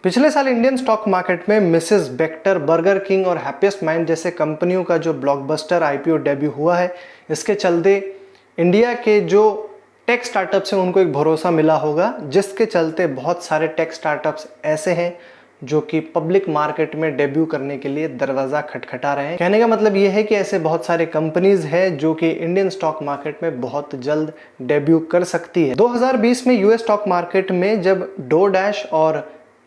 पिछले साल Indian stock market में मिसेस बेक्टर, बर्गर किंग और हैप्पीएस्ट माइंड जैसे कंपनियों का जो ब्लॉकबस्टर आईपीओ डेब्यू हुआ है, इसके चलते इंडिया के जो टेक स्टार्टअप्स हैं उनको एक भरोसा मिला होगा, जिसके चलते बहुत सारे टेक स्टार्टअप्स ऐसे हैं जो कि पब्लिक मार्केट में डेब्यू करने के लिए दरवाजा खटखटा रहे हैं। कहने का मतलब ये है कि ऐसे बहुत सारे कंपनीज हैं जो कि इंडियन स्टॉक मार्केट में बहुत जल्द डेब्यू कर सकती है। 2020 में यूएस स्टॉक मार्केट में जब डोरडैश और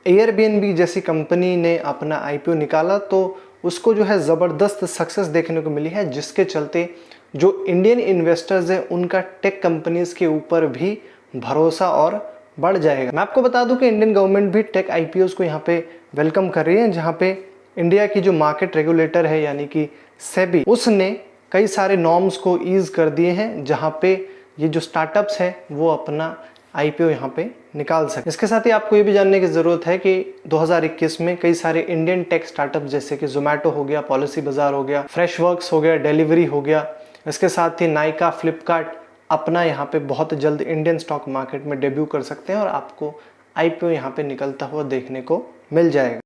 एयरबीएनबी जैसी कंपनी ने अपना आईपीओ निकाला तो उसको जो है ज़बरदस्त सक्सेस देखने को मिली है, जिसके चलते जो इंडियन इन्वेस्टर्स हैं उनका टेक कंपनीज के ऊपर भी भरोसा और बढ़ जाएगा। मैं आपको बता दूं कि इंडियन गवर्नमेंट भी टेक आईपीओस को यहाँ पे वेलकम कर रही है, जहाँ पे इंडिया की जो मार्केट रेगुलेटर है यानी कि सेबी, उसने कई सारे नॉर्म्स को ईज कर दिए हैं, जहाँ पे ये जो स्टार्टअप्स हैं वो अपना आईपीओ यहाँ पे निकाल सके। इसके साथ ही आपको ये भी जानने की ज़रूरत है कि 2021 में कई सारे इंडियन टेक स्टार्टअप जैसे कि जोमेटो हो गया, पॉलिसी बाजार हो गया, फ्रेशवर्क्स हो गया, डिलीवरी हो गया, इसके साथ ही नायका, फ्लिपकार्ट अपना यहाँ पे बहुत जल्द इंडियन स्टॉक मार्केट में डेब्यू कर सकते हैं और आपको आईपीओ यहाँ पे निकलता हुआ देखने को मिल जाएगा।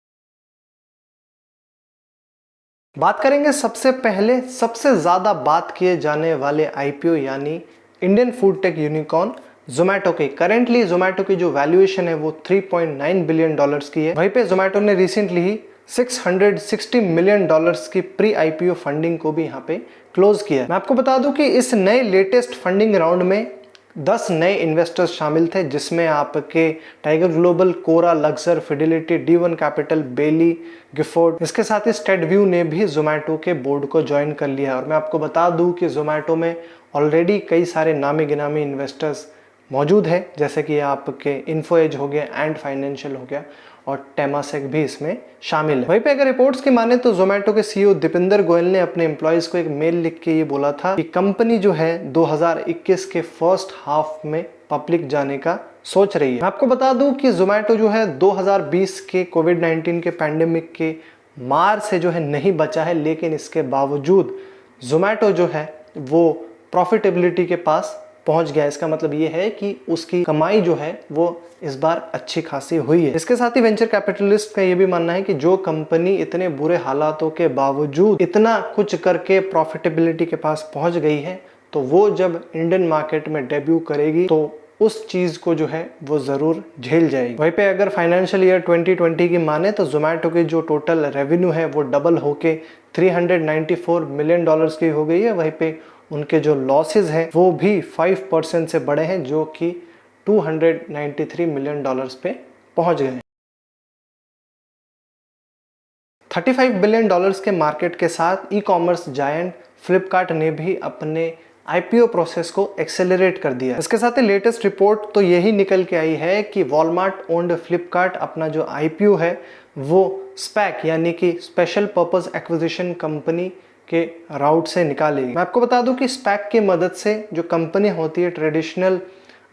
बात करेंगे सबसे पहले सबसे ज़्यादा बात किए जाने वाले आईपीओ यानी Indian food tech unicorn Zomato की। करेंटली जोमेटो की जो वैल्यूएशन है वो 3.9 बिलियन डॉलर्स की है। वहीं पे जोमेटो ने रिसेंटली ही 660 मिलियन डॉलर्स की प्री आईपीओ फंडिंग को भी यहाँ पे क्लोज किया है। मैं आपको बता दूं कि इस नए लेटेस्ट फंडिंग राउंड में 10 नए इन्वेस्टर्स शामिल थे, जिसमें आपके टाइगर ग्लोबल, कोरा, लक्सर, फिडेलिटी, D1 कैपिटल, बेली, गिफोर्ड, इसके साथ ही स्टेडव्यू ने भी जोमेटो के बोर्ड को ज्वाइन कर लिया है। और मैं आपको बता दूं कि जोमेटो में ऑलरेडी कई सारे नामी गिनामी इन्वेस्टर्स मौजूद है, जैसे कि आपके इन्फोएज हो गया, एंड फाइनेंशियल हो गया और टेमासेक भी इसमें शामिल है। वहीं पे अगर रिपोर्ट्स की माने तो जोमेटो के सीईओ दीपिंदर गोयल ने अपने एम्प्लॉयज को एक मेल लिख के ये बोला था कि कंपनी जो है 2021 के फर्स्ट हाफ में पब्लिक जाने का सोच रही है। मैं आपको बता दूं कि जोमेटो जो है 2020 के कोविड-19 के पैंडेमिक के मार से जो है नहीं बचा है, लेकिन इसके बावजूद जोमेटो जो है वो प्रॉफिटेबिलिटी के पास पहुंच गया। इसका मतलब ये है कि उसकी कमाई जो है वो इस बार अच्छी खासी हुई है। इसके साथ ही वेंचर कैपिटलिस्ट का ये भी मानना है कि जो कंपनी इतने बुरे हालातों के बावजूद इतना कुछ करके प्रॉफिटेबिलिटी के पास पहुंच गई है, तो वो जब इंडियन मार्केट में डेब्यू करेगी तो उस चीज को जो है वो जरूर झेल जाएगी। वहीं पे अगर फाइनेंशियल ईयर 2020 की माने तो जोमेटो की जो टोटल रेवेन्यू है वो डबल होके 394 मिलियन डॉलर्स की हो गई है। वहीं पे उनके जो लॉसेज हैं वो भी 5% से बढ़े हैं, जो कि 293 मिलियन डॉलर्स पे पहुंच गए हैं। 35 बिलियन डॉलर्स के मार्केट के साथ ई कॉमर्स जायंट फ्लिपकार्ट ने भी अपने आईपीओ प्रोसेस को एक्सेलरेट कर दिया। इसके साथ ही लेटेस्ट रिपोर्ट तो यही निकल के आई है कि वॉलमार्ट ओन्ड फ्लिपकार्ट अपना जो आईपीओ है वो स्पैक यानी कि स्पेशल पर्पस एक्विजिशन कंपनी के राउट से निकालेगी। मैं आपको बता दूं कि स्पैक की मदद से जो कंपनी होती है ट्रेडिशनल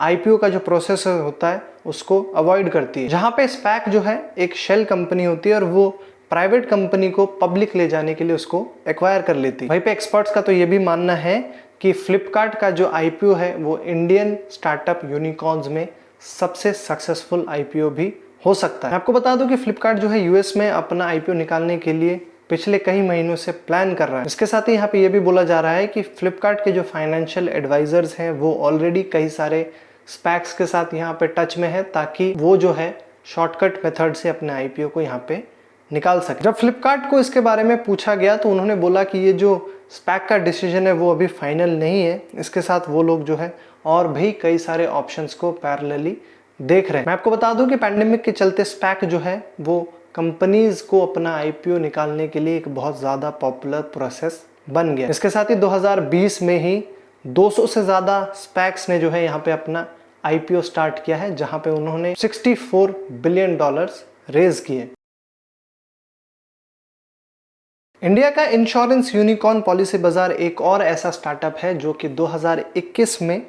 आईपीओ का जो प्रोसेस होता है उसको अवॉइड करती है। जहां पे स्पैक जो है एक शेल कंपनी होती है और वो प्राइवेट कंपनी को पब्लिक ले जाने के लिए उसको एक्वायर कर लेती है। वहीं पे एक्सपर्ट्स का तो ये भी मानना है कि फ्लिपकार्ट का जो आईपीओ है वो इंडियन स्टार्टअप यूनिकॉर्न्स में सबसे सक्सेसफुल आईपीओ भी हो सकता है। मैं आपको बता दूं कि फ्लिपकार्ट जो है यूएस में अपना आईपीओ निकालने के लिए पिछले कई महीनों से प्लान कर रहा है। इसके साथ ही यहाँ पे ये भी बोला जा रहा है कि फ्लिपकार्ट के जो फाइनेंशियल एडवाइजर्स हैं वो ऑलरेडी कई सारे स्पैक्स के साथ यहाँ पे टच में है, ताकि वो जो है शॉर्टकट मेथड से अपने आईपीओ को यहाँ पे निकाल सके। जब फ्लिपकार्ट को इसके बारे में पूछा गया तो उन्होंने बोला कि ये जो स्पैक का डिसीजन है वो अभी फाइनल नहीं है। इसके साथ वो लोग जो है और भी कई सारे ऑप्शंस को पैरेलली देख रहे हैं। मैं आपको बता दूं कि पैंडेमिक के चलते स्पैक जो है वो कंपनीज को अपना आईपीओ निकालने के लिए एक बहुत ज़्यादा पॉपुलर प्रोसेस बन गया। इसके साथ ही 2020 में ही 200 से ज़्यादा स्पैक्स ने जो है यहाँ पे अपना आईपीओ स्टार्ट किया है, जहाँ पे उन्होंने 64 बिलियन डॉलर्स रेज किए। इंडिया का इंश्योरेंस यूनिकॉर्न पॉलिसी बाजार एक और ऐसा स्टार्टअप है जो कि 2021 में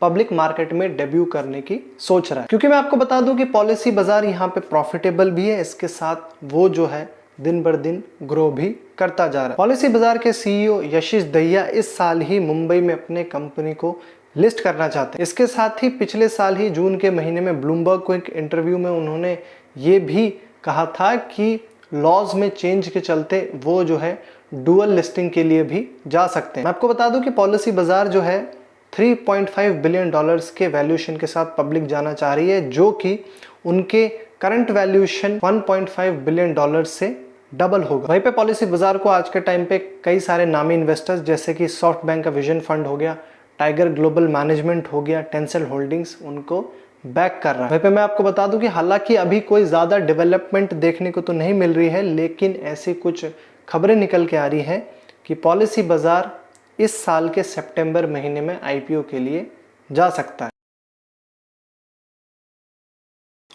पब्लिक मार्केट में डेब्यू करने की सोच रहा है। क्योंकि मैं आपको बता दूं कि पॉलिसी बाजार यहाँ पे प्रॉफिटेबल भी है, इसके साथ वो जो है दिन बर दिन ग्रो भी करता जा रहा है। पॉलिसी बाजार के सीईओ यशीश दहिया इस साल ही मुंबई में अपने कंपनी को लिस्ट करना चाहते हैं। इसके साथ ही पिछले साल ही जून के महीने में ब्लूमबर्ग को एक इंटरव्यू में उन्होंने ये भी कहा था कि लॉज में चेंज के चलते वो जो है डुअल लिस्टिंग के लिए भी जा सकते हैं। मैं आपको बता दूं कि पॉलिसी बाजार जो है 3.5 बिलियन डॉलर्स के वैल्यूएशन के साथ पब्लिक जाना चाह रही है, जो कि उनके करंट वैल्यूएशन 1.5 बिलियन डॉलर्स से डबल होगा। वहीं पे पॉलिसी बाजार को आज के टाइम पे कई सारे नामी इन्वेस्टर्स जैसे कि सॉफ्ट बैंक का विजन फंड हो गया, टाइगर ग्लोबल मैनेजमेंट हो गया, टेंसेंट होल्डिंग्स उनको बैक कर रहा है। वहीं पे मैं आपको बता दूं कि हालांकि अभी कोई ज़्यादा डेवलपमेंट देखने को तो नहीं मिल रही है, लेकिन ऐसी कुछ खबरें निकल के आ रही हैं कि पॉलिसी बाजार इस साल के सितंबर महीने में आईपीओ के लिए जा सकता है।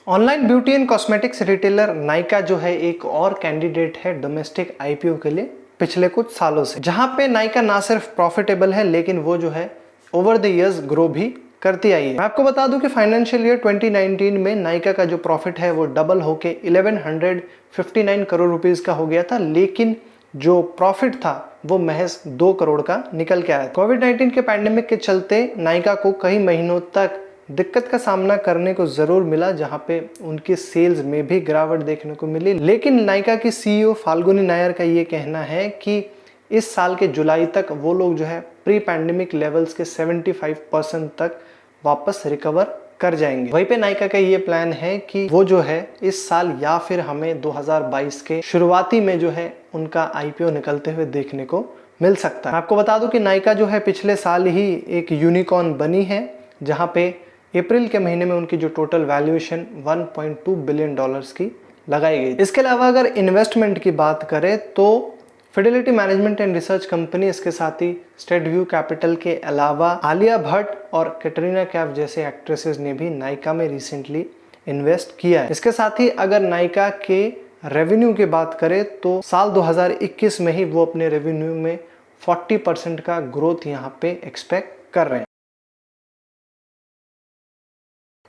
Online beauty and cosmetics retailer Nykaa जो है एक और कैंडिडेट है डोमेस्टिक आईपीओ के लिए पिछले कुछ सालों से, जहां पे नायका ना सिर्फ प्रॉफिटेबल है लेकिन वो जो है ओवर द इयर्स ग्रो भी करती आई है। मैं आपको बता दूं कि फाइनेंशियल ईयर 2019 में नायका का जो प्रॉफिट है वो डबल होके 1159 करोड़ रुपीस का हो गया था, लेकिन जो प्रॉफिट था वो महज 2 करोड़ का निकल के आया। कोविड-19 के पैंडेमिक के चलते नायका को कई महीनों तक दिक्कत का सामना करने को जरूर मिला, जहां पे उनकी सेल्स में भी गिरावट देखने को मिली, लेकिन नायका की सीईओ फाल्गुनी नायर का ये कहना है कि इस साल के जुलाई तक वो लोग जो है प्री पैंडेमिक लेवल्स के 75% तक वापस रिकवर कर जाएंगे। वहीं पे नायका का ये प्लान है कि वो जो है इस साल या फिर हमें 2022 के शुरुआती में जो है उनका आईपीओ निकलते हुए देखने को मिल सकता है। आपको बता दूं कि नायका जो है पिछले साल ही एक यूनिकॉर्न बनी है, जहां पे अप्रैल के महीने में उनकी जो टोटल वैल्यूएशन 1.2 बिलियन डॉलर्स की लगाई गई। इसके अलावा अगर इन्वेस्टमेंट की बात करें तो Fidelity management and research company, इसके साथ ही स्टेट व्यू कैपिटल के अलावा आलिया भट्ट और कैटरीना कैफ जैसे एक्ट्रेसेस ने भी नायका में रिसेंटली इन्वेस्ट किया है। इसके साथ ही अगर नायका के रेवेन्यू की बात करें तो साल 2021 में ही वो अपने रेवेन्यू में 40% का ग्रोथ यहाँ पे एक्सपेक्ट कर रहे हैं।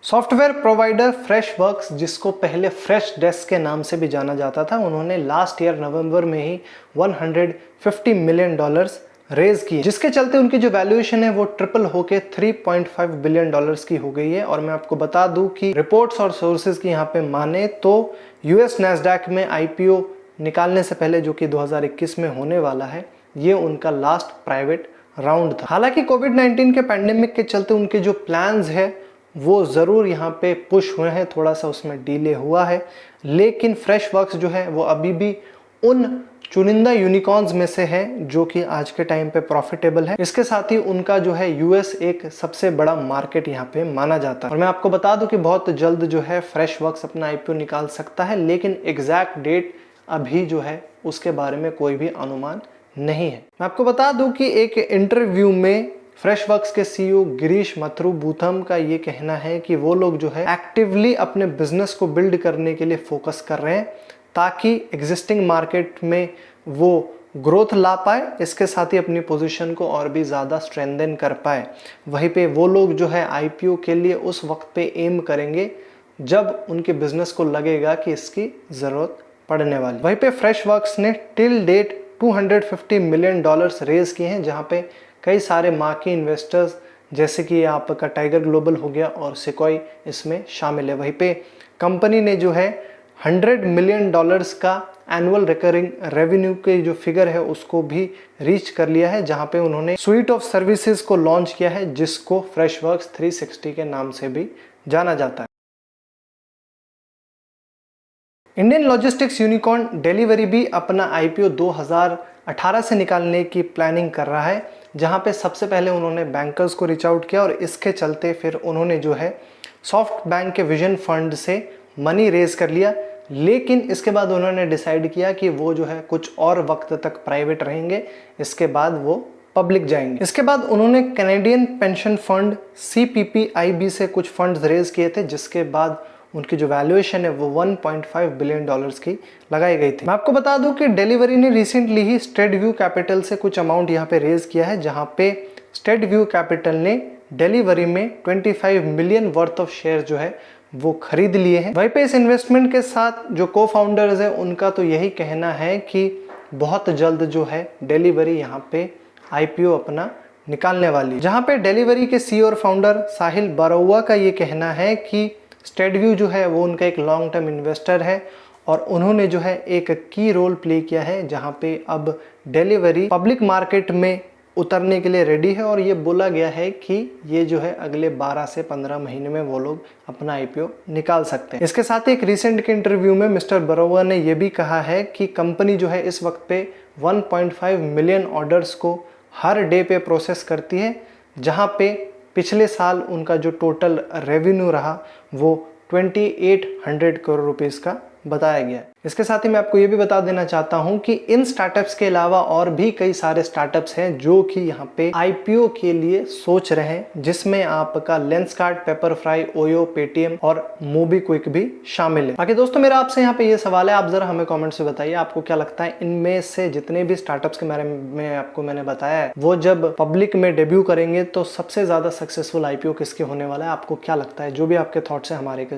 सॉफ्टवेयर प्रोवाइडर फ्रेशवर्क्स, जिसको पहले फ्रेश डेस्क के नाम से भी जाना जाता था, उन्होंने लास्ट ईयर नवंबर में ही 150 मिलियन डॉलर्स रेज किए, जिसके चलते उनकी जो वैल्यूएशन है वो ट्रिपल होके 3.5 बिलियन डॉलर्स की हो गई है। और मैं आपको बता दूं कि रिपोर्ट्स और सोर्सेज की यहाँ पे माने तो यूएस नैस्डैक में आईपीओ निकालने से पहले, जो कि 2021 में होने वाला है, ये उनका लास्ट प्राइवेट राउंड था। हालांकि कोविड-19 के पैंडेमिक के चलते उनके जो प्लान्स है वो ज़रूर यहाँ पे पुश हुए हैं, थोड़ा सा उसमें डिले हुआ है, लेकिन फ्रेशवर्क्स जो है वो अभी भी उन चुनिंदा यूनिकॉर्न्स में से है जो कि आज के टाइम पे प्रॉफिटेबल है। इसके साथ ही उनका जो है यूएस एक सबसे बड़ा मार्केट यहाँ पे माना जाता है। और मैं आपको बता दूं कि बहुत जल्द जो है फ्रेशवर्क्स अपना आईपीओ निकाल सकता है, लेकिन एग्जैक्ट डेट अभी जो है उसके बारे में कोई भी अनुमान नहीं है। मैं आपको बता दूं कि एक इंटरव्यू में फ्रेशवर्क्स के सीईओ गिरीश मथुरूबुथम का ये कहना है कि वो लोग जो है एक्टिवली अपने बिजनेस को बिल्ड करने के लिए फोकस कर रहे हैं, ताकि एग्जिस्टिंग मार्केट में वो ग्रोथ ला पाए, इसके साथ ही अपनी पोजीशन को और भी ज़्यादा स्ट्रेंथन कर पाए। वहीं पे वो लोग जो है आईपीओ के लिए उस वक्त पे एम करेंगे जब उनके बिजनेस को लगेगा कि इसकी ज़रूरत पड़ने वाली। वहीं पे फ्रेशवर्क्स ने till date 250 million dollars raise किए हैं, जहाँ पे कई सारे मार्की इन्वेस्टर्स जैसे कि आपका टाइगर ग्लोबल हो गया और सिक्वॉय इसमें शामिल है। वहीं पे कंपनी ने जो है 100 मिलियन डॉलर्स का एनुअल रिकरिंग रेवेन्यू के जो फिगर है उसको भी रीच कर लिया है, जहां पे उन्होंने स्वीट ऑफ सर्विसेज को लॉन्च किया है, जिसको फ्रेशवर्क्स 360 के नाम से भी जाना जाता है। इंडियन लॉजिस्टिक्स यूनिकॉर्न डिलीवरी भी अपना आईपीओ 2018 से निकालने की प्लानिंग कर रहा है, जहां पे सबसे पहले उन्होंने बैंकर्स को रीच आउट किया और इसके चलते फिर उन्होंने जो है सॉफ्ट बैंक के विजन फंड से मनी रेज कर लिया, लेकिन इसके बाद उन्होंने डिसाइड किया कि वो जो है कुछ और वक्त तक प्राइवेट रहेंगे, इसके बाद वो पब्लिक जाएंगे। इसके बाद उन्होंने कैनेडियन पेंशन फंड CPPIB से कुछ फंड्स रेज किए थे, जिसके बाद उनकी जो वैल्यूएशन है वो 1.5 बिलियन डॉलर्स की लगाई गई थी। मैं आपको बता दूं कि डिलीवरी ने रिसेंटली ही स्टेट व्यू कैपिटल से कुछ अमाउंट यहाँ पे रेज किया है, जहाँ पे स्टेट व्यू कैपिटल ने डिलीवरी में 25 मिलियन वर्थ ऑफ शेयर जो है वो खरीद लिए हैं। वहीं पे इस इन्वेस्टमेंट के साथ जो को फाउंडर्स है उनका तो यही कहना है कि बहुत जल्द जो है डिलीवरी यहाँ पे आईपीओ अपना निकालने वाली है, जहाँ पे डिलीवरी के सीईओ और फाउंडर साहिल बरौआ का ये कहना है कि स्टेट व्यू जो है वो उनका एक लॉन्ग टर्म इन्वेस्टर है और उन्होंने जो है एक की रोल प्ले किया है, जहां पे अब डिलीवरी पब्लिक मार्केट में उतरने के लिए रेडी है और ये बोला गया है कि ये जो है अगले 12 से 15 महीने में वो लोग अपना आईपीओ निकाल सकते हैं। इसके साथ ही एक रिसेंट के इंटरव्यू में मिस्टर बरोवर ने ये भी कहा है कि कंपनी जो है इस वक्त पे 1.5 मिलियन ऑर्डर्स को हर डे पे प्रोसेस करती है, जहां पे पिछले साल उनका जो टोटल रेवेन्यू रहा वो 2800 करोड़ रुपीस का बताया गया है। इसके साथ ही मैं आपको ये भी बता देना चाहता हूं कि इन स्टार्टअप्स के अलावा और भी कई सारे स्टार्टअप्स हैं जो कि यहाँ पे आईपीओ के लिए सोच रहे हैं, जिसमें आपका लेंसकार्ट, पेपरफ्राई, ओयो, पेटीएम और मोबीक्विक भी शामिल है। बाकी दोस्तों मेरा आपसे यहाँ पे ये सवाल है, आप जरा हमें कॉमेंट से बताइए आपको क्या लगता है इनमें से जितने भी स्टार्टअप्स के बारे में आपको मैंने बताया है, वो जब पब्लिक में डेब्यू करेंगे तो सबसे ज्यादा सक्सेसफुल आईपीओ किसके होने वाला है? आपको क्या लगता है? जो भी आपके थॉट्स है हमारे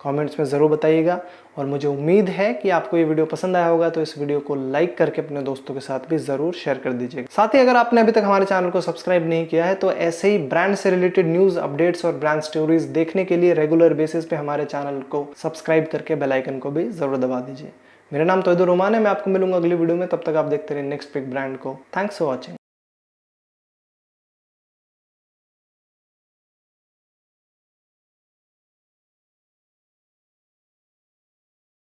कमेंट्स में ज़रूर बताइएगा। और मुझे उम्मीद है कि आपको ये वीडियो पसंद आया होगा, तो इस वीडियो को लाइक करके अपने दोस्तों के साथ भी ज़रूर शेयर कर दीजिएगा। साथ ही अगर आपने अभी तक हमारे चैनल को सब्सक्राइब नहीं किया है तो ऐसे ही ब्रांड से रिलेटेड न्यूज़, अपडेट्स और ब्रांड स्टोरीज देखने के लिए रेगुलर बेसिस पे हमारे चैनल को सब्सक्राइब करके बेल आइकन को भी ज़रूर दबा दीजिए। मेरा नाम तौहीदुर रहमान है, मैं आपको मिलूंगा अगली वीडियो में। तब तक आप देखते रहिए नेक्स्ट बिग ब्रांड को। Thanks for watching.